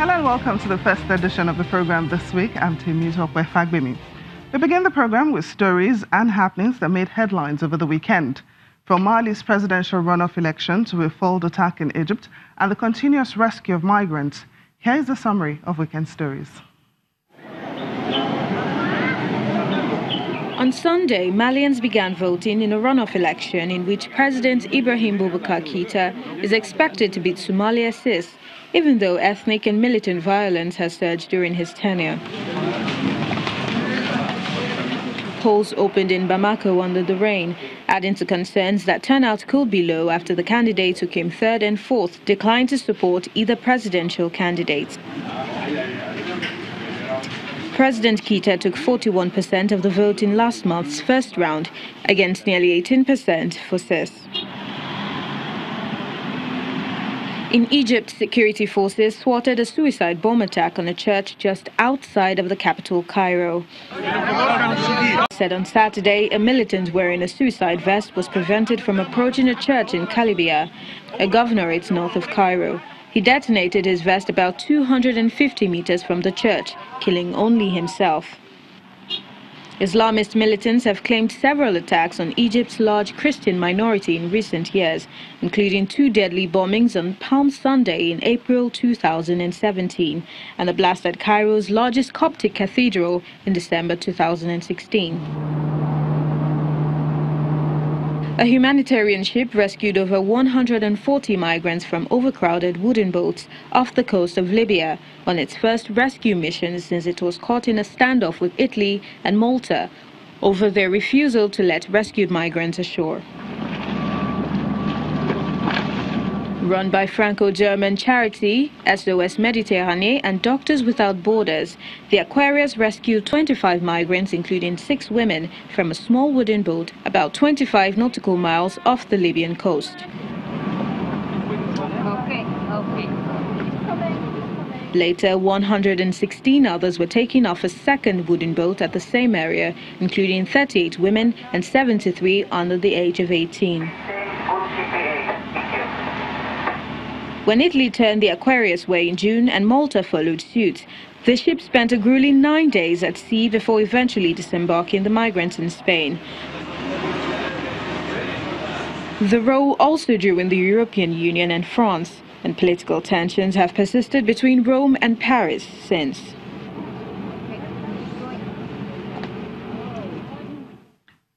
Hello and welcome to the first edition of the program this week. I'm Temitope Fagbemi. We begin the program with stories and happenings that made headlines over the weekend. From Mali's presidential runoff election to a failed attack in Egypt and the continuous rescue of migrants, here is a summary of weekend stories. On Sunday, Malians began voting in a runoff election in which President Ibrahim Boubacar Keïta is expected to beat Soumaïla Cisse, even though ethnic and militant violence has surged during his tenure. Polls opened in Bamako under the rain, adding to concerns that turnout could be low after the candidates who came third and fourth declined to support either presidential candidate. President Keïta took 41% of the vote in last month's first round, against nearly 18% for Cisse. In Egypt, security forces thwarted a suicide bomb attack on a church just outside of the capital, Cairo. Said on Saturday, a militant wearing a suicide vest was prevented from approaching a church in Kalibia, a governorate north of Cairo. He detonated his vest about 250 meters from the church, killing only himself. Islamist militants have claimed several attacks on Egypt's large Christian minority in recent years, including 2 deadly bombings on Palm Sunday in April 2017 and a blast at Cairo's largest Coptic cathedral in December 2016. A humanitarian ship rescued over 140 migrants from overcrowded wooden boats off the coast of Libya on its first rescue mission since it was caught in a standoff with Italy and Malta over their refusal to let rescued migrants ashore. Run by Franco-German charity SOS Méditerranée and Doctors Without Borders, the Aquarius rescued 25 migrants, including 6 women, from a small wooden boat about 25 nautical miles off the Libyan coast. Later, 116 others were taken off a second wooden boat at the same area, including 38 women and 73 under the age of 18. When Italy turned the Aquarius way in June and Malta followed suit, the ship spent a grueling 9 days at sea before eventually disembarking the migrants in Spain. The row also drew in the European Union and France, and political tensions have persisted between Rome and Paris since.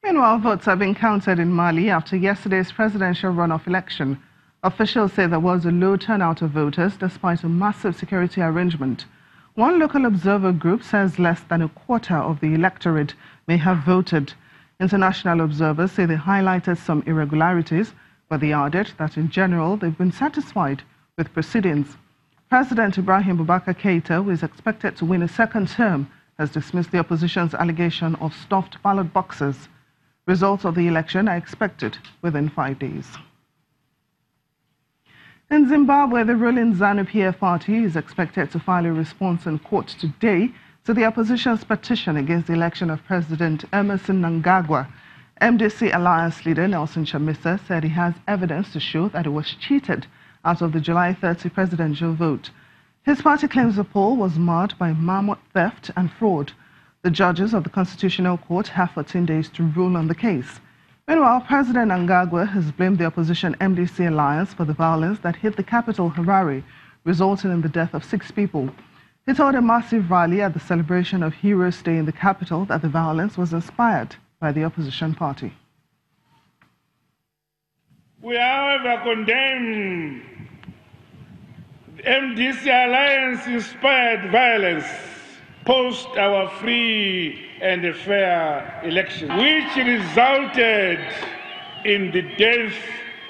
Meanwhile, votes have been counted in Mali after yesterday's presidential runoff election. Officials say there was a low turnout of voters despite a massive security arrangement. One local observer group says less than a quarter of the electorate may have voted. International observers say they highlighted some irregularities, but they added that in general they've been satisfied with proceedings. President Ibrahim Boubacar Keïta, who is expected to win a second term, has dismissed the opposition's allegation of stuffed ballot boxes. Results of the election are expected within 5 days. In Zimbabwe, the ruling ZANU-PF party is expected to file a response in court today to the opposition's petition against the election of President Emmerson Mnangagwa. MDC alliance leader Nelson Chamisa said he has evidence to show that he was cheated out of the July 30 presidential vote. His party claims the poll was marred by mammoth theft and fraud. The judges of the Constitutional Court have 14 days to rule on the case. Meanwhile, President Mnangagwa has blamed the opposition MDC alliance for the violence that hit the capital, Harare, resulting in the death of 6 people. He told a massive rally at the celebration of Heroes Day in the capital that the violence was inspired by the opposition party. We, however, condemn the MDC alliance-inspired violence post our free and fair election, which resulted in the death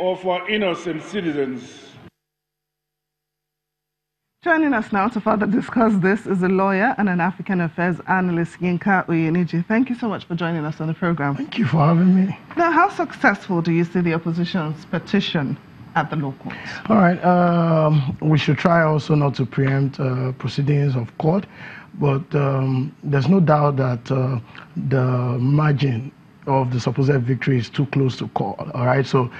of our innocent citizens. Joining us now to further discuss this is a lawyer and an African affairs analyst, Yinka Oyeniji. Thank you so much for joining us on the program. Thank you for having me. Now, how successful do you see the opposition's petition at the law court? All right. We should try also not to preempt proceedings of court, but there's no doubt that the margin of the supposed victory is too close to call. All right. So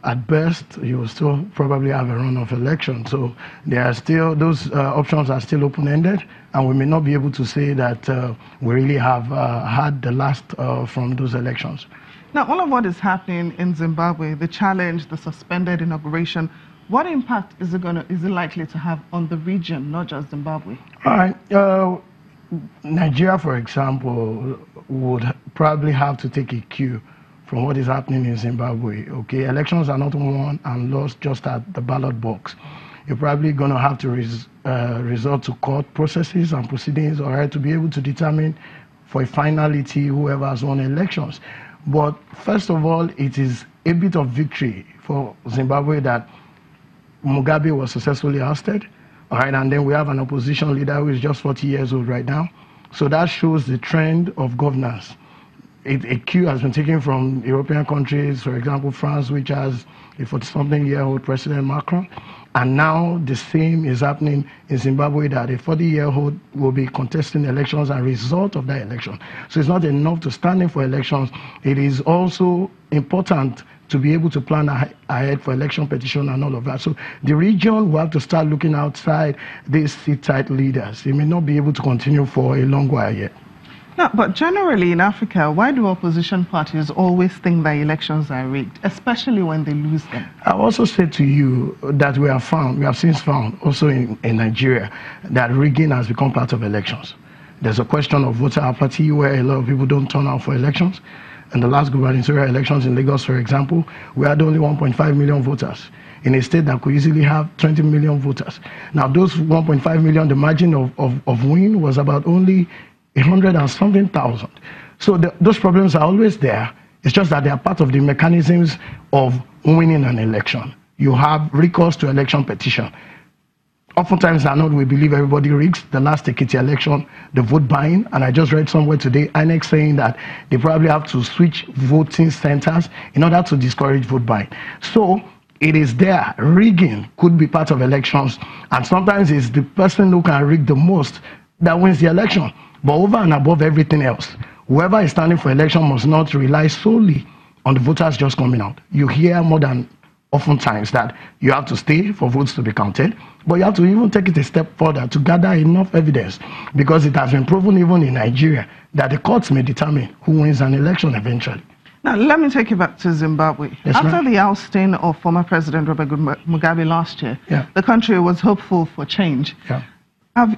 at best, you will still probably have a runoff election. So there are still, those options are still open-ended, and we may not be able to say that we really have had the last from those elections. Now, all of what is happening in Zimbabwe, the challenge, the suspended inauguration, what impact is it likely to have on the region, not just Zimbabwe? All right. Nigeria, for example, would probably have to take a cue from what is happening in Zimbabwe. Okay, elections are not won and lost just at the ballot box. You're probably going to have to resort to court processes and proceedings, all right, to be able to determine for a finality whoever has won elections. But first of all, it is a bit of victory for Zimbabwe that Mugabe was successfully ousted, all right, and then we have an opposition leader who is just 40 years old right now. So that shows the trend of governance. A cue has been taken from European countries, for example, France, which has a 40-something-year-old President Macron. And now the same is happening in Zimbabwe, that a 40-year-old will be contesting elections and result of that election. So it's not enough to stand in for elections. It is also important to be able to plan ahead for election petition and all of that. So the region will have to start looking outside these sit-tight leaders. They may not be able to continue for a long while yet. No, but generally in Africa, why do opposition parties always think that elections are rigged, especially when they lose them? I also said to you that we have since found also in Nigeria that rigging has become part of elections. There's a question of voter apathy where a lot of people don't turn out for elections. In the last gubernatorial elections in Lagos, for example, we had only 1.5 million voters in a state that could easily have 20 million voters. Now, those 1.5 million, the margin of win was about only 100 and something thousand. So those problems are always there. It's just that they are part of the mechanisms of winning an election. You have recourse to election petition. Oftentimes, we believe everybody rigs. The last Ekiti election, the vote buying, and I just read somewhere today, INEC saying that they probably have to switch voting centers in order to discourage vote buying. So it is there. Rigging could be part of elections, and sometimes it's the person who can rig the most that wins the election. But over and above everything else, whoever is standing for election must not rely solely on the voters just coming out. You hear more than oftentimes that you have to stay for votes to be counted, but you have to even take it a step further to gather enough evidence, because it has been proven even in Nigeria that the courts may determine who wins an election eventually. Now, let me take you back to Zimbabwe. Yes, after the ousting of former President Robert Mugabe last year, the country was hopeful for change.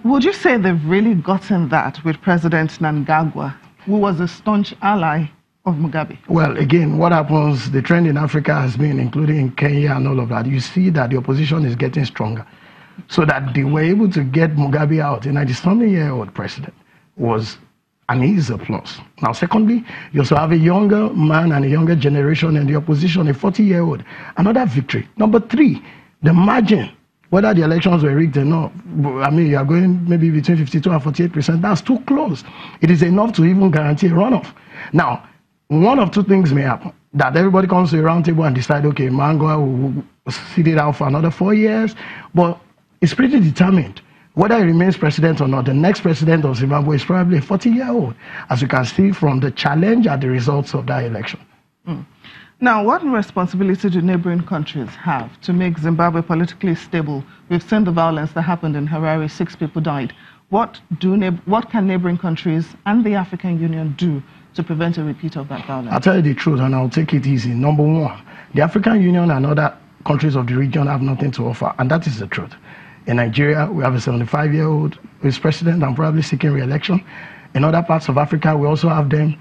Would you say they've really gotten that with President Mnangagwa, who was a staunch ally of Mugabe? Well, again, what happens, the trend in Africa has been, including in Kenya and all of that, you see that the opposition is getting stronger. So that they were able to get Mugabe out, a 90-something-year-old president, was an easy plus. Now, secondly, you also have a younger man and a younger generation in the opposition, a 40-year-old. Another victory. Number three, the margin. Whether the elections were rigged or not, I mean, you are going maybe between 52 and 48%. That's too close. It is enough to even guarantee a runoff. Now, one of two things may happen. That everybody comes to a round table and decide, okay, Mnangagwa will sit it out for another 4 years. But it's pretty determined. Whether he remains president or not, the next president of Zimbabwe is probably a 40-year-old, as you can see from the challenge at the results of that election. Now, what responsibility do neighboring countries have to make Zimbabwe politically stable? We've seen the violence that happened in Harare, 6 people died. What can neighboring countries and the African Union do to prevent a repeat of that violence? I'll tell you the truth, and I'll take it easy. Number one, the African Union and other countries of the region have nothing to offer, and that is the truth. In Nigeria, we have a 75-year-old who is president and probably seeking re-election. In other parts of Africa, we also have them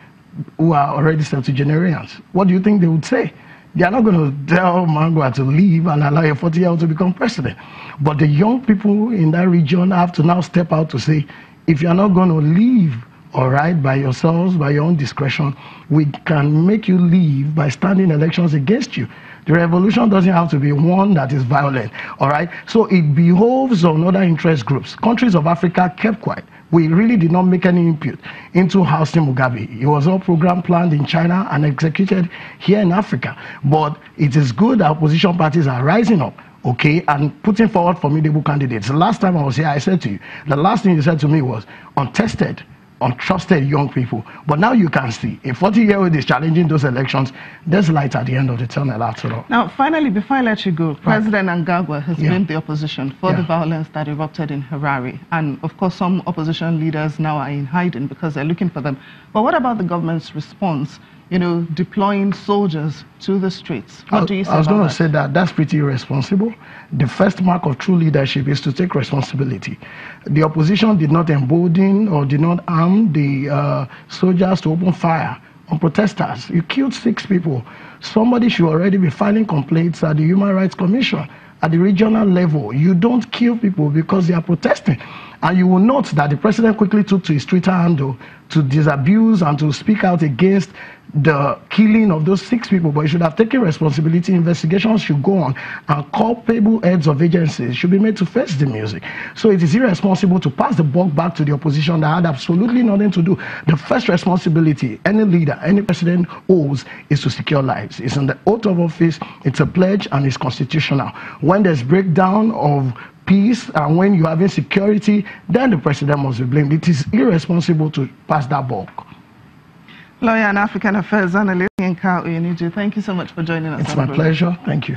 who are already septuagenarians. What do you think they would say? They are not going to tell Mnangagwa to leave and allow a 40-year-old to become president. But the young people in that region have to now step out to say, if you are not going to leave, all right, by yourselves, by your own discretion, we can make you leave by standing elections against you. The revolution doesn't have to be one that is violent, all right? So it behoves on other interest groups. Countries of Africa kept quiet. We really did not make any input into ousting Mugabe. It was all program planned in China and executed here in Africa. But it is good that opposition parties are rising up, okay, and putting forward formidable candidates. The last time I was here, I said to you, the last thing you said to me was, untested, untrusted young people. But now you can see a 40-year-old is challenging those elections. There's light at the end of the tunnel after all. Now, finally, before I let you go, President Mnangagwa has blamed the opposition for the violence that erupted in Harare. And of course, some opposition leaders now are in hiding because they're looking for them. But what about the government's response, you know, deploying soldiers to the streets? What do you say about that? I was going to say that that's pretty irresponsible. The first mark of true leadership is to take responsibility. The opposition did not embolden or did not arm the soldiers to open fire on protesters. You killed 6 people. Somebody should already be filing complaints at the Human Rights Commission at the regional level. You don't kill people because they are protesting. And you will note that the president quickly took to his Twitter handle to disabuse and to speak out against the killing of those 6 people. But he should have taken responsibility. Investigations should go on, and culpable heads of agencies should be made to face the music. So it is irresponsible to pass the buck back to the opposition that had absolutely nothing to do. The first responsibility any leader, any president owes is to secure lives. It's in the oath of office, it's a pledge, and it's constitutional. When there's breakdown of peace and when you have insecurity, then the president must be blamed. It is irresponsible to pass that buck. Lawyer and African Affairs analyst Yinka Oyeniju, thank you so much for joining us. It's my pleasure. Thank you.